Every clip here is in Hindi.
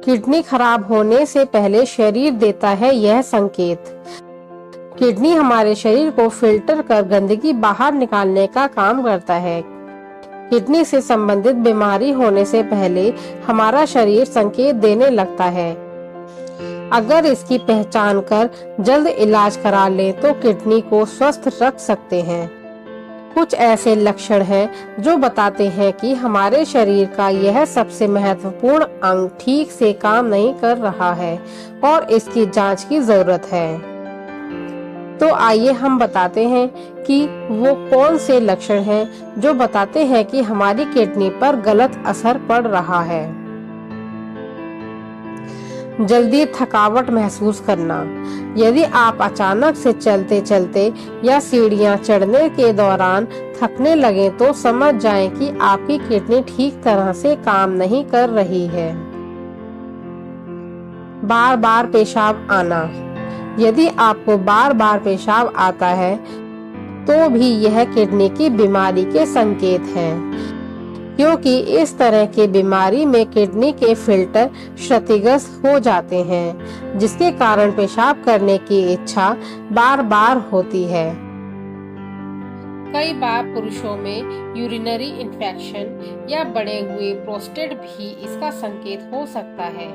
किडनी खराब होने से पहले शरीर देता है यह संकेत। किडनी हमारे शरीर को फिल्टर कर गंदगी बाहर निकालने का काम करता है। किडनी से संबंधित बीमारी होने से पहले हमारा शरीर संकेत देने लगता है। अगर इसकी पहचान कर जल्द इलाज करा लें तो किडनी को स्वस्थ रख सकते हैं। कुछ ऐसे लक्षण हैं जो बताते हैं कि हमारे शरीर का यह सबसे महत्वपूर्ण अंग ठीक से काम नहीं कर रहा है और इसकी जांच की जरूरत है। तो आइए हम बताते हैं कि वो कौन से लक्षण हैं जो बताते हैं कि हमारी किडनी पर गलत असर पड़ रहा है। जल्दी थकावट महसूस करना। यदि आप अचानक से चलते चलते या सीढ़ियां चढ़ने के दौरान थकने लगे तो समझ जाएं कि आपकी किडनी ठीक तरह से काम नहीं कर रही है। बार बार पेशाब आना। यदि आपको बार बार पेशाब आता है तो भी यह किडनी की बीमारी के संकेत हैं, क्योंकि इस तरह की बीमारी में किडनी के फिल्टर क्षतिग्रस्त हो जाते हैं, जिसके कारण पेशाब करने की इच्छा बार बार होती है। कई बार पुरुषों में यूरिनरी इन्फेक्शन या बढ़े हुए प्रोस्टेट भी इसका संकेत हो सकता है।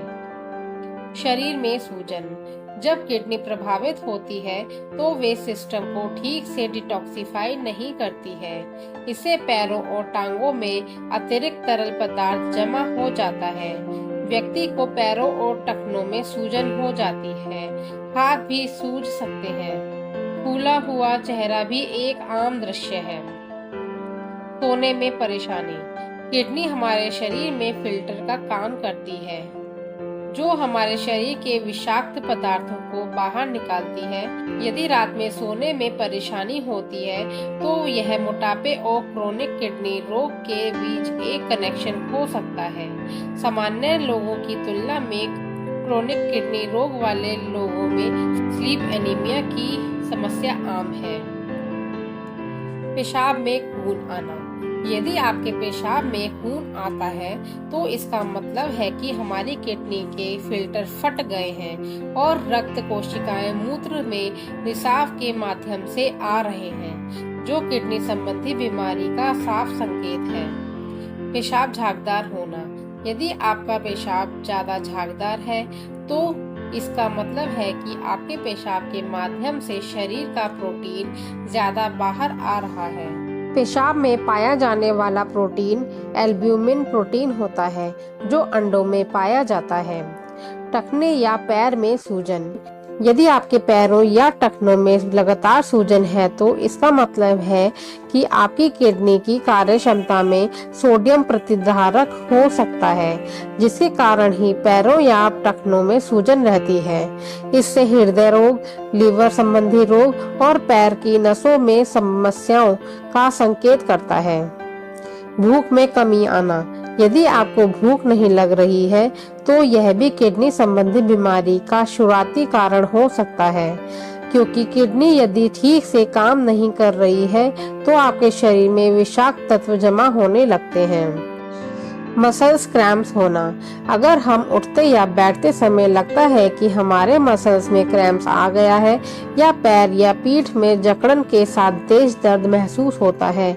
शरीर में सूजन। जब किडनी प्रभावित होती है तो वे सिस्टम को ठीक से डिटॉक्सिफाई नहीं करती है। इससे पैरों और टांगों में अतिरिक्त तरल पदार्थ जमा हो जाता है। व्यक्ति को पैरों और टखनों में सूजन हो जाती है। हाथ भी सूज सकते हैं। फूला हुआ चेहरा भी एक आम दृश्य है। सोने में परेशानी। किडनी हमारे शरीर में फिल्टर का काम करती है, जो हमारे शरीर के विषाक्त पदार्थों को बाहर निकालती है। यदि रात में सोने में परेशानी होती है तो यह मोटापे और क्रोनिक किडनी रोग के बीच एक कनेक्शन हो सकता है। सामान्य लोगों की तुलना में क्रोनिक किडनी रोग वाले लोगों में स्लीप एनीमिया की समस्या आम है। पेशाब में खून आना। यदि आपके पेशाब में खून आता है तो इसका मतलब है कि हमारी किडनी के फिल्टर फट गए हैं और रक्त कोशिकाएं मूत्र में रिसाव के माध्यम से आ रहे हैं, जो किडनी संबंधी बीमारी का साफ संकेत है। पेशाब झागदार होना। यदि आपका पेशाब ज्यादा झागदार है तो इसका मतलब है कि आपके पेशाब के माध्यम से शरीर का प्रोटीन ज्यादा बाहर आ रहा है। पेशाब में पाया जाने वाला प्रोटीन एल्ब्यूमिन प्रोटीन होता है, जो अंडों में पाया जाता है। टखने या पैर में सूजन। यदि आपके पैरों या टखनों में लगातार सूजन है तो इसका मतलब है कि आपकी किडनी की कार्य क्षमता में सोडियम प्रतिधारक हो सकता है, जिसके कारण ही पैरों या टखनों में सूजन रहती है। इससे हृदय रोग, लीवर संबंधी रोग और पैर की नसों में समस्याओं का संकेत करता है। भूख में कमी आना। यदि आपको भूख नहीं लग रही है तो यह भी किडनी संबंधी बीमारी का शुरुआती कारण हो सकता है, क्योंकि किडनी यदि ठीक से काम नहीं कर रही है तो आपके शरीर में विषाक्त तत्व जमा होने लगते हैं। मसल्स क्रैम्प्स होना। अगर हम उठते या बैठते समय लगता है कि हमारे मसल्स में क्रैम्प्स आ गया है या पैर या पीठ में जकड़न के साथ तेज दर्द महसूस होता है,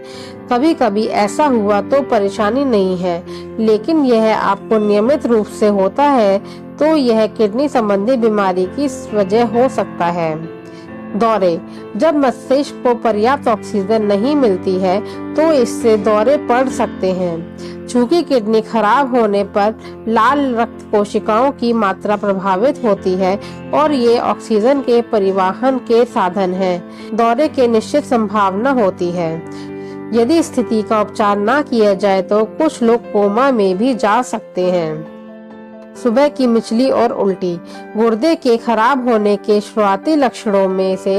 कभी कभी ऐसा हुआ तो परेशानी नहीं है, लेकिन यह आपको नियमित रूप से होता है तो यह किडनी संबंधी बीमारी की वजह हो सकता है। दौरे। जब मस्तिष्क को पर्याप्त ऑक्सीजन नहीं मिलती है तो इससे दौरे पड़ सकते हैं। चूंकि किडनी खराब होने पर लाल रक्त कोशिकाओं की मात्रा प्रभावित होती है और ये ऑक्सीजन के परिवहन के साधन हैं, दौरे के निश्चित संभावना होती है। यदि स्थिति का उपचार न किया जाए तो कुछ लोग कोमा में भी जा सकते हैं। सुबह की मिचली और उल्टी। गुर्दे के खराब होने के शुरुआती लक्षणों में से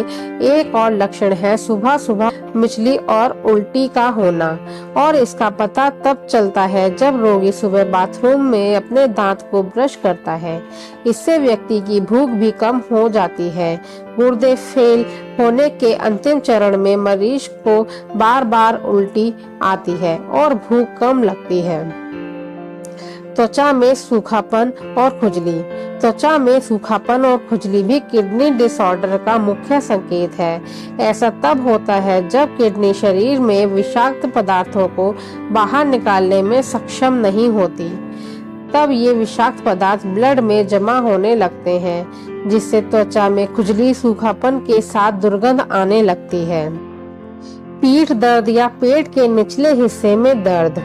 एक और लक्षण है सुबह सुबह मिचली और उल्टी का होना, और इसका पता तब चलता है जब रोगी सुबह बाथरूम में अपने दांत को ब्रश करता है। इससे व्यक्ति की भूख भी कम हो जाती है। गुर्दे फेल होने के अंतिम चरण में मरीज को बार बार उल्टी आती है और भूख कम लगती है। त्वचा में सूखापन और खुजली। त्वचा में सूखापन और खुजली भी किडनी डिसऑर्डर का मुख्य संकेत है। ऐसा तब होता है जब किडनी शरीर में विषाक्त पदार्थों को बाहर निकालने में सक्षम नहीं होती। तब ये विषाक्त पदार्थ ब्लड में जमा होने लगते हैं, जिससे त्वचा में खुजली, सूखापन के साथ दुर्गंध आने लगती है। पीठ दर्द या पेट के निचले हिस्से में दर्द।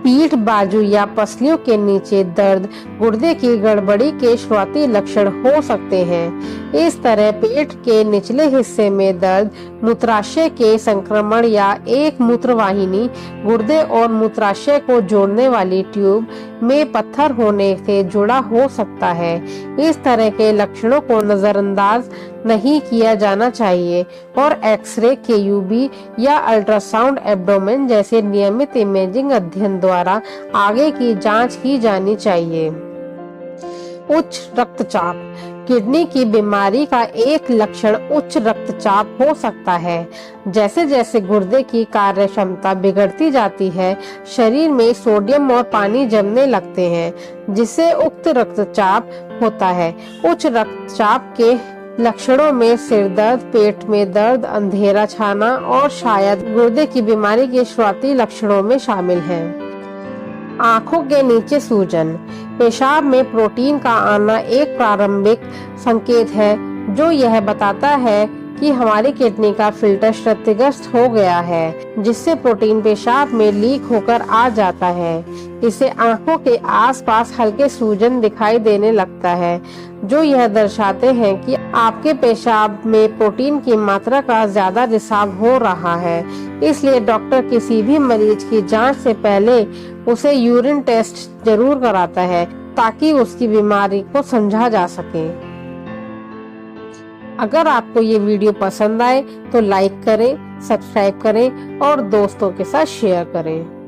पीठ, बाजू या पसलियों के नीचे दर्द गुर्दे की गड़बड़ी के शुरुआती लक्षण हो सकते हैं। इस तरह पेट के निचले हिस्से में दर्द मूत्राशय के संक्रमण या एक मूत्रवाहिनी, गुर्दे और मूत्राशय को जोड़ने वाली ट्यूब में पत्थर होने से जुड़ा हो सकता है। इस तरह के लक्षणों को नजरअंदाज नहीं किया जाना चाहिए और एक्सरे, केयूबी या अल्ट्रासाउंड एब्डोमेन जैसे नियमित इमेजिंग अध्ययन द्वारा आगे की जांच की जानी चाहिए। उच्च रक्तचाप। किडनी की बीमारी का एक लक्षण उच्च रक्तचाप हो सकता है। जैसे जैसे गुर्दे की कार्य क्षमता बिगड़ती जाती है, शरीर में सोडियम और पानी जमने लगते हैं, जिससे उच्च रक्तचाप होता है। उच्च रक्तचाप के लक्षणों में सिर दर्द, पेट में दर्द, अंधेरा छाना और शायद गुर्दे की बीमारी के शुरुआती लक्षणों में शामिल हैं। आंखों के नीचे सूजन। पेशाब में प्रोटीन का आना एक प्रारंभिक संकेत है जो यह बताता है कि हमारी किडनी का फिल्टर क्षतिग्रस्त हो गया है, जिससे प्रोटीन पेशाब में लीक होकर आ जाता है। इससे आंखों के आसपास हल्के सूजन दिखाई देने लगता है, जो यह दर्शाते हैं कि आपके पेशाब में प्रोटीन की मात्रा का ज्यादा रिसाव हो रहा है। इसलिए डॉक्टर किसी भी मरीज की जांच से पहले उसे यूरिन टेस्ट जरूर कराता है, ताकि उसकी बीमारी को समझा जा सके। अगर आपको ये वीडियो पसंद आए तो लाइक करें, सब्सक्राइब करें और दोस्तों के साथ शेयर करें।